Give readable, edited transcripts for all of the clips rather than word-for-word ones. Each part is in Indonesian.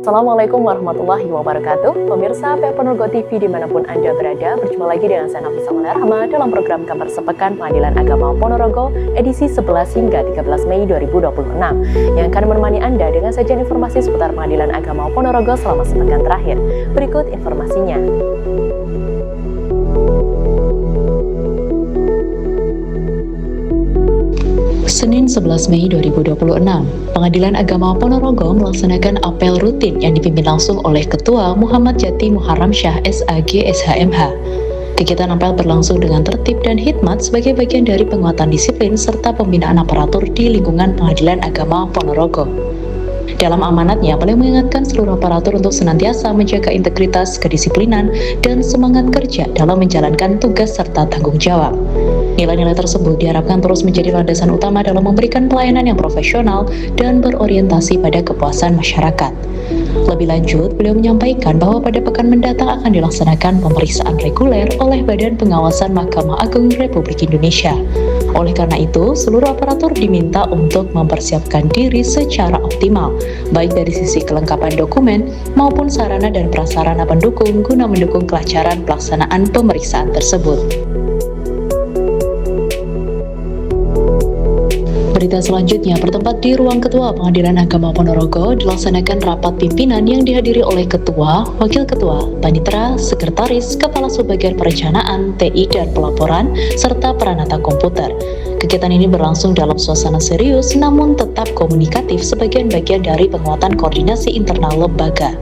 Assalamualaikum warahmatullahi wabarakatuh. Pemirsa PH Ponorogo TV dimanapun Anda berada, berjumpa lagi dengan saya Nafisa Rahma dalam program Kabar Sepekan Pengadilan Agama Ponorogo edisi 11 hingga 13 Mei 2026 yang akan menemani Anda dengan sajian informasi seputar Pengadilan Agama Ponorogo selama sepekan terakhir. Berikut informasinya. Senin 11 Mei 2026, Pengadilan Agama Ponorogo melaksanakan apel rutin yang dipimpin langsung oleh Ketua Muhammad Jati Muharram Syah SAG SHMH. Kegiatan apel berlangsung dengan tertib dan hikmat sebagai bagian dari penguatan disiplin serta pembinaan aparatur di lingkungan Pengadilan Agama Ponorogo. Dalam amanatnya, beliau mengingatkan seluruh aparatur untuk senantiasa menjaga integritas, kedisiplinan, dan semangat kerja dalam menjalankan tugas serta tanggung jawab. Nilai-nilai tersebut diharapkan terus menjadi landasan utama dalam memberikan pelayanan yang profesional dan berorientasi pada kepuasan masyarakat. Lebih lanjut, beliau menyampaikan bahwa pada pekan mendatang akan dilaksanakan pemeriksaan reguler oleh Badan Pengawasan Mahkamah Agung Republik Indonesia. Oleh karena itu, seluruh aparatur diminta untuk mempersiapkan diri secara optimal, baik dari sisi kelengkapan dokumen maupun sarana dan prasarana pendukung guna mendukung kelancaran pelaksanaan pemeriksaan tersebut. Berita selanjutnya bertempat di ruang Ketua Pengadilan Agama Ponorogo dilaksanakan rapat pimpinan yang dihadiri oleh Ketua, Wakil Ketua, Panitera, Sekretaris, Kepala Subbagian Perencanaan, TI dan Pelaporan, serta peranata komputer. Kegiatan ini berlangsung dalam suasana serius namun tetap komunikatif sebagai bagian dari penguatan koordinasi internal lembaga.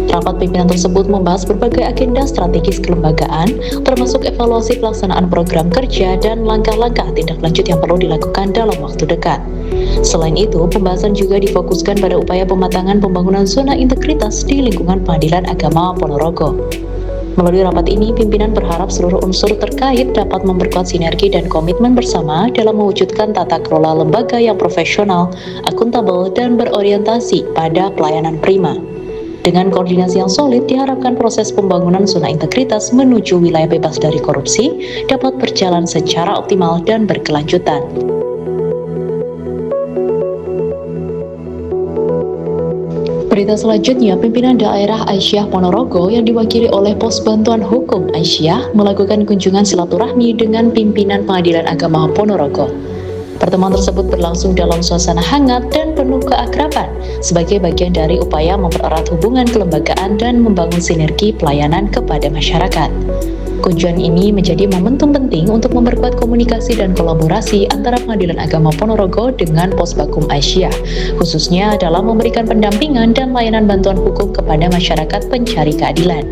Rapat pimpinan tersebut membahas berbagai agenda strategis kelembagaan, termasuk evaluasi pelaksanaan program kerja dan langkah-langkah tindak lanjut yang perlu dilakukan dalam waktu dekat. Selain itu, pembahasan juga difokuskan pada upaya pematangan pembangunan zona integritas di lingkungan Pengadilan Agama Ponorogo. Melalui rapat ini, pimpinan berharap seluruh unsur terkait dapat memperkuat sinergi dan komitmen bersama dalam mewujudkan tata kelola lembaga yang profesional, akuntabel, dan berorientasi pada pelayanan prima. Dengan koordinasi yang solid, diharapkan proses pembangunan zona integritas menuju wilayah bebas dari korupsi dapat berjalan secara optimal dan berkelanjutan. Berita selanjutnya, pimpinan daerah Aisyah Ponorogo yang diwakili oleh Pos Bantuan Hukum Aisyah melakukan kunjungan silaturahmi dengan pimpinan Pengadilan Agama Ponorogo. Pertemuan tersebut berlangsung dalam suasana hangat dan penuh keakraban sebagai bagian dari upaya mempererat hubungan kelembagaan dan membangun sinergi pelayanan kepada masyarakat. Kunjungan ini menjadi momentum penting untuk memperkuat komunikasi dan kolaborasi antara Pengadilan Agama Ponorogo dengan Posbakum Aisyah, khususnya dalam memberikan pendampingan dan layanan bantuan hukum kepada masyarakat pencari keadilan.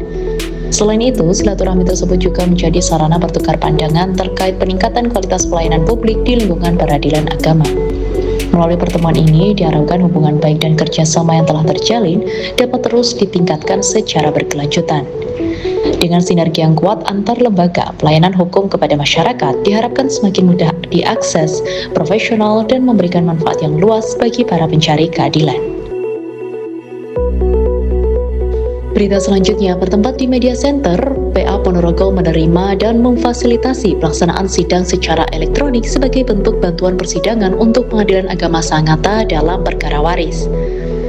Selain itu, silaturahmi tersebut juga menjadi sarana bertukar pandangan terkait peningkatan kualitas pelayanan publik di lingkungan peradilan agama. Melalui pertemuan ini, diharapkan hubungan baik dan kerjasama yang telah terjalin dapat terus ditingkatkan secara berkelanjutan. Dengan sinergi yang kuat antar lembaga, pelayanan hukum kepada masyarakat diharapkan semakin mudah diakses, profesional, dan memberikan manfaat yang luas bagi para pencari keadilan. Berita selanjutnya bertempat di Media Center, PA Ponorogo menerima dan memfasilitasi pelaksanaan sidang secara elektronik sebagai bentuk bantuan persidangan untuk Pengadilan Agama Sangatta dalam perkara waris.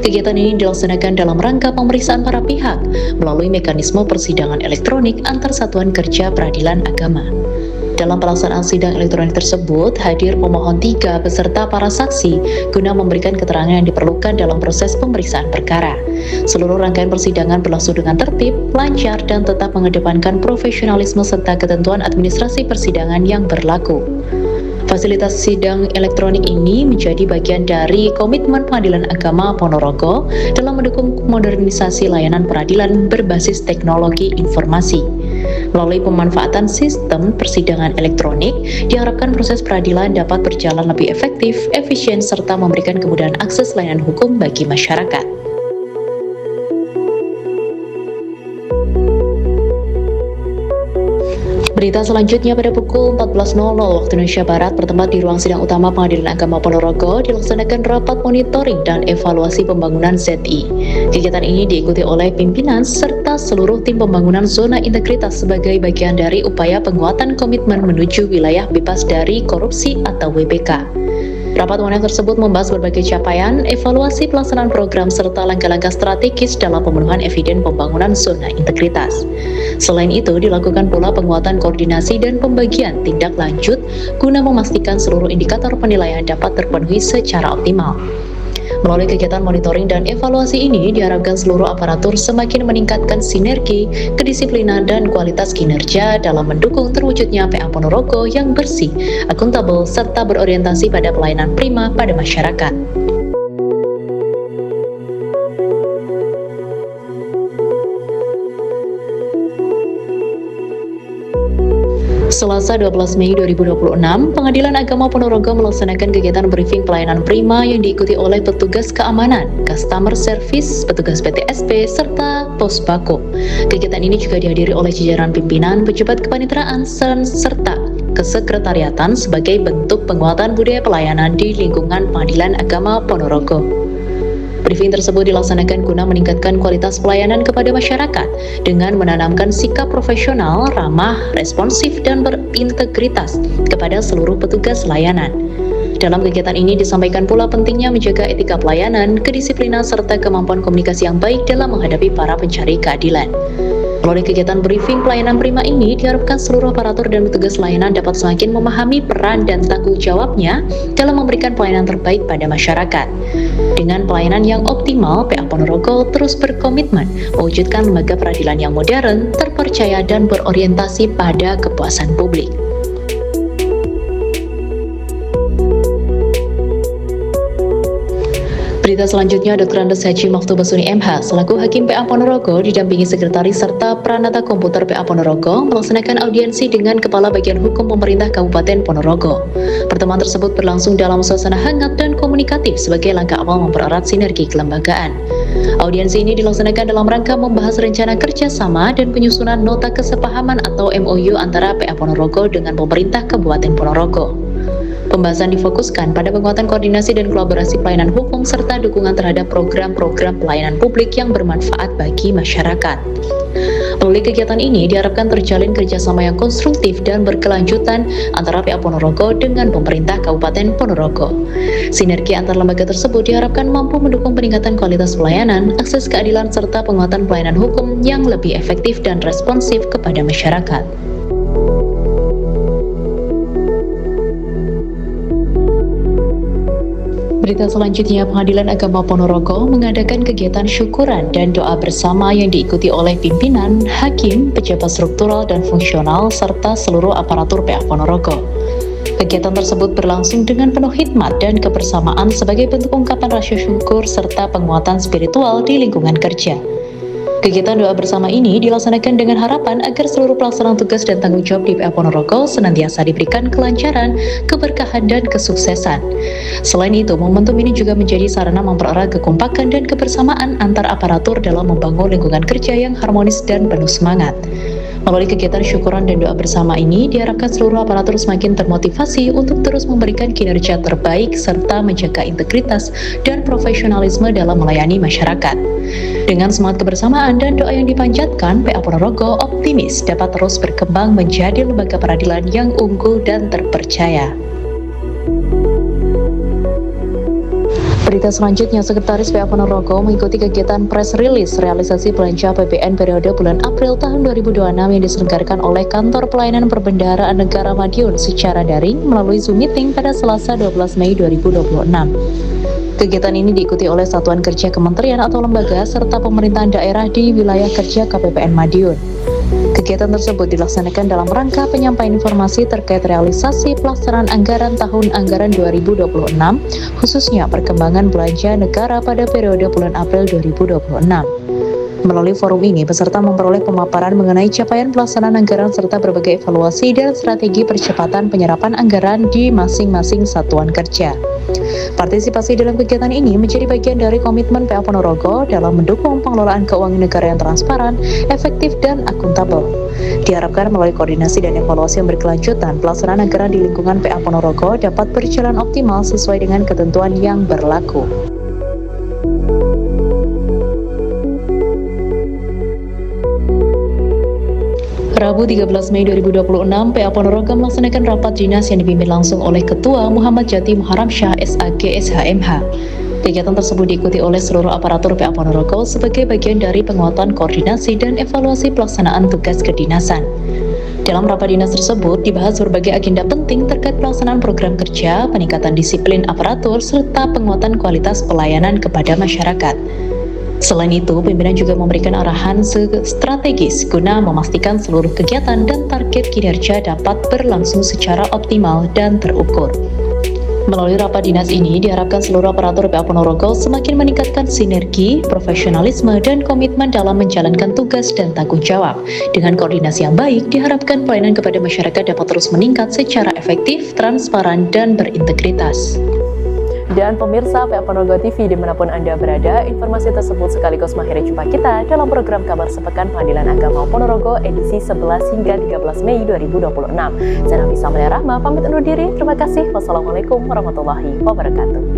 Kegiatan ini dilaksanakan dalam rangka pemeriksaan para pihak melalui mekanisme persidangan elektronik antar satuan kerja peradilan agama. Dalam pelaksanaan sidang elektronik tersebut, hadir pemohon 3 beserta para saksi guna memberikan keterangan yang diperlukan dalam proses pemeriksaan perkara. Seluruh rangkaian persidangan berlangsung dengan tertib, lancar, dan tetap mengedepankan profesionalisme serta ketentuan administrasi persidangan yang berlaku. Fasilitas sidang elektronik ini menjadi bagian dari komitmen Pengadilan Agama Ponorogo dalam mendukung modernisasi layanan peradilan berbasis teknologi informasi. Melalui pemanfaatan sistem persidangan elektronik, diharapkan proses peradilan dapat berjalan lebih efektif, efisien, serta memberikan kemudahan akses layanan hukum bagi masyarakat. Berita selanjutnya pada pukul 14.00 waktu Indonesia Barat bertempat di ruang sidang utama Pengadilan Agama Ponorogo dilaksanakan rapat monitoring dan evaluasi pembangunan ZI. Kegiatan ini diikuti oleh pimpinan serta seluruh tim pembangunan zona integritas sebagai bagian dari upaya penguatan komitmen menuju wilayah bebas dari korupsi atau WBK. Rapat tahunan tersebut membahas berbagai capaian, evaluasi pelaksanaan program, serta langkah-langkah strategis dalam pemenuhan eviden pembangunan zona integritas. Selain itu, dilakukan pula penguatan koordinasi dan pembagian tindak lanjut guna memastikan seluruh indikator penilaian dapat terpenuhi secara optimal. Melalui kegiatan monitoring dan evaluasi ini, diharapkan seluruh aparatur semakin meningkatkan sinergi, kedisiplinan, dan kualitas kinerja dalam mendukung terwujudnya PA Ponorogo yang bersih, akuntabel, serta berorientasi pada pelayanan prima pada masyarakat. Selasa 12 Mei 2026, Pengadilan Agama Ponorogo melaksanakan kegiatan briefing pelayanan prima yang diikuti oleh petugas keamanan, customer service, petugas PTSP, serta posbako. Kegiatan ini juga dihadiri oleh jajaran pimpinan, pejabat kepaniteraan, serta kesekretariatan sebagai bentuk penguatan budaya pelayanan di lingkungan Pengadilan Agama Ponorogo. Briefing tersebut dilaksanakan guna meningkatkan kualitas pelayanan kepada masyarakat dengan menanamkan sikap profesional, ramah, responsif, dan berintegritas kepada seluruh petugas layanan. Dalam kegiatan ini disampaikan pula pentingnya menjaga etika pelayanan, kedisiplinan, serta kemampuan komunikasi yang baik dalam menghadapi para pencari keadilan. Melalui kegiatan briefing pelayanan prima ini, diharapkan seluruh aparatur dan petugas layanan dapat semakin memahami peran dan tanggung jawabnya dalam memberikan pelayanan terbaik pada masyarakat. Dengan pelayanan yang optimal, PA Ponorogo terus berkomitmen mewujudkan lembaga peradilan yang modern, terpercaya, dan berorientasi pada kepuasan publik. Berita selanjutnya, Dr. Andes Haji Maftu Basuni MH selaku Hakim PA Ponorogo didampingi Sekretaris serta Pranata Komputer PA Ponorogo melaksanakan audiensi dengan Kepala Bagian Hukum Pemerintah Kabupaten Ponorogo. Pertemuan tersebut berlangsung dalam suasana hangat dan komunikatif sebagai langkah awal mempererat sinergi kelembagaan. Audiensi ini dilaksanakan dalam rangka membahas rencana kerjasama dan penyusunan nota kesepahaman atau MOU antara PA Ponorogo dengan pemerintah Kabupaten Ponorogo. Pembahasan difokuskan pada penguatan koordinasi dan kolaborasi pelayanan hukum serta dukungan terhadap program-program pelayanan publik yang bermanfaat bagi masyarakat. Melalui kegiatan ini diharapkan terjalin kerjasama yang konstruktif dan berkelanjutan antara PA Ponorogo dengan pemerintah Kabupaten Ponorogo. Sinergi antar lembaga tersebut diharapkan mampu mendukung peningkatan kualitas pelayanan, akses keadilan, serta penguatan pelayanan hukum yang lebih efektif dan responsif kepada masyarakat. Berita selanjutnya, Pengadilan Agama Ponorogo mengadakan kegiatan syukuran dan doa bersama yang diikuti oleh pimpinan, hakim, pejabat struktural dan fungsional, serta seluruh aparatur PA Ponorogo. Kegiatan tersebut berlangsung dengan penuh hikmat dan kebersamaan sebagai bentuk ungkapan rasa syukur serta penguatan spiritual di lingkungan kerja. Kegiatan doa bersama ini dilaksanakan dengan harapan agar seluruh pelaksanaan tugas dan tanggung jawab di PA Ponorogo senantiasa diberikan kelancaran, keberkahan, dan kesuksesan. Selain itu, momentum ini juga menjadi sarana mempererat kekompakan dan kebersamaan antar aparatur dalam membangun lingkungan kerja yang harmonis dan penuh semangat. Melalui kegiatan syukuran dan doa bersama ini, diharapkan seluruh aparatur semakin termotivasi untuk terus memberikan kinerja terbaik serta menjaga integritas dan profesionalisme dalam melayani masyarakat. Dengan semangat kebersamaan dan doa yang dipanjatkan, PA Ponorogo optimis dapat terus berkembang menjadi lembaga peradilan yang unggul dan terpercaya. Berita selanjutnya, Sekretaris PA Ponorogo mengikuti kegiatan press release realisasi belanja APBN periode bulan April tahun 2026 yang diselenggarakan oleh Kantor Pelayanan Perbendaharaan Negara Madiun secara daring melalui Zoom Meeting pada Selasa 12 Mei 2026. Kegiatan ini diikuti oleh satuan kerja kementerian atau lembaga serta pemerintahan daerah di wilayah kerja KPPN Madiun. Kegiatan tersebut dilaksanakan dalam rangka penyampaian informasi terkait realisasi pelaksanaan anggaran tahun anggaran 2026, khususnya perkembangan belanja negara pada periode bulan April 2026. Melalui forum ini, peserta memperoleh pemaparan mengenai capaian pelaksanaan anggaran serta berbagai evaluasi dan strategi percepatan penyerapan anggaran di masing-masing satuan kerja. Partisipasi dalam kegiatan ini menjadi bagian dari komitmen PA Ponorogo dalam mendukung pengelolaan keuangan negara yang transparan, efektif, dan akuntabel. Diharapkan melalui koordinasi dan evaluasi yang berkelanjutan, pelaksanaan anggaran di lingkungan PA Ponorogo dapat berjalan optimal sesuai dengan ketentuan yang berlaku. Rabu 13 Mei 2026, PA Ponorogo melaksanakan rapat dinas yang dipimpin langsung oleh Ketua Muhammad Jati Muharamsyah SAG SHMH. Kegiatan tersebut diikuti oleh seluruh aparatur PA Ponorogo sebagai bagian dari penguatan koordinasi dan evaluasi pelaksanaan tugas kedinasan. Dalam rapat dinas tersebut dibahas berbagai agenda penting terkait pelaksanaan program kerja, peningkatan disiplin aparatur, serta penguatan kualitas pelayanan kepada masyarakat. Selain itu, pimpinan juga memberikan arahan strategis guna memastikan seluruh kegiatan dan target kinerja dapat berlangsung secara optimal dan terukur. Melalui rapat dinas ini, diharapkan seluruh aparatur PA Ponorogo semakin meningkatkan sinergi, profesionalisme, dan komitmen dalam menjalankan tugas dan tanggung jawab. Dengan koordinasi yang baik, diharapkan pelayanan kepada masyarakat dapat terus meningkat secara efektif, transparan, dan berintegritas. Dan pemirsa PA Ponorogo TV dimanapun Anda berada, informasi tersebut sekaligus mengakhiri jumpa kita dalam program Kabar Sepekan Pengadilan Agama Ponorogo edisi 11 hingga 13 Mei 2026. Saya Nafisa Rahma pamit undur diri. Terima kasih. Wassalamualaikum warahmatullahi wabarakatuh.